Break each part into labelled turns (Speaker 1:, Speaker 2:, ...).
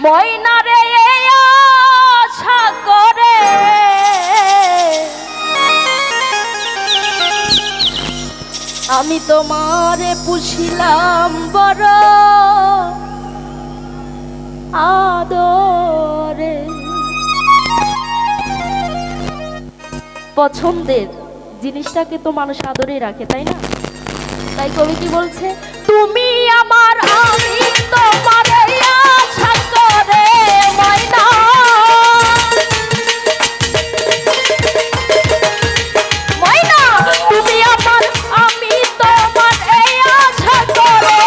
Speaker 1: ময়নারে আশা করে আমি তোমারে পুষিলাম বড় আদরে। পছন্দের জিনিসটাকে তো মানুষ আদরেই রাখে, তাই না? তাই কবি কি বলছে, তুমি আমার আমি তোমার আশা করে ময়না, ময়না তুমি আমার আমি তোমার আশা করে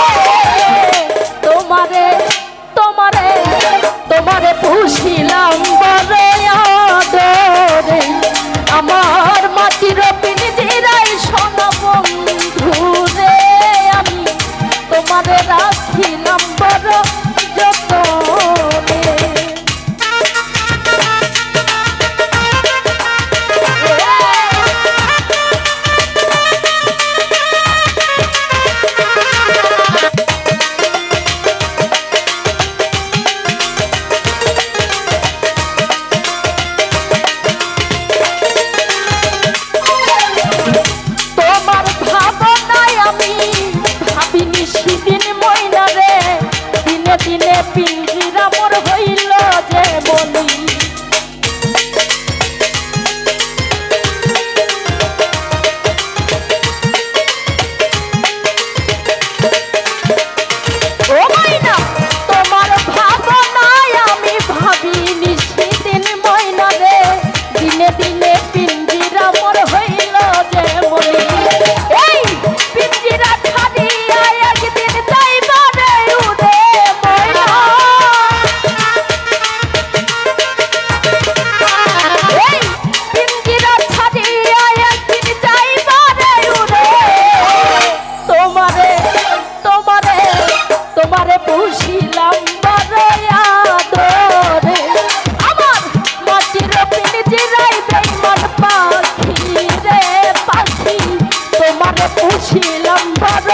Speaker 1: তোমারে তোমারে তোমারে পুষিলাম বড় আদরে। আমার মাটির পিঞ্জিরায় সোনা বন্ধু রে, আমি তোমারে রাখিলাম বড় যতনে। দিনে পিঞ্জিরা মোর হইল যে বলি, ও ময়না তোমার ভাবনায় আমি ভাবিনি সেদিন ময়না রে, দিনে দিনে পিঞ্জিরা মোর হইল যে বলি। এই পিঞ্জিরা ছাড়িয়া একদিন যাইবারে উড়ে ময়না, এই পিঞ্জিরা ছাড়িয়া একদিন যাইবারে উড়ে। তোমারে তোমারে তোমারে পুষিলাম বড় আদরে, আমার মাটির পিঞ্জিরায় বেঈমান পাখি রে পাখি, তোমারে পুষিলাম বড়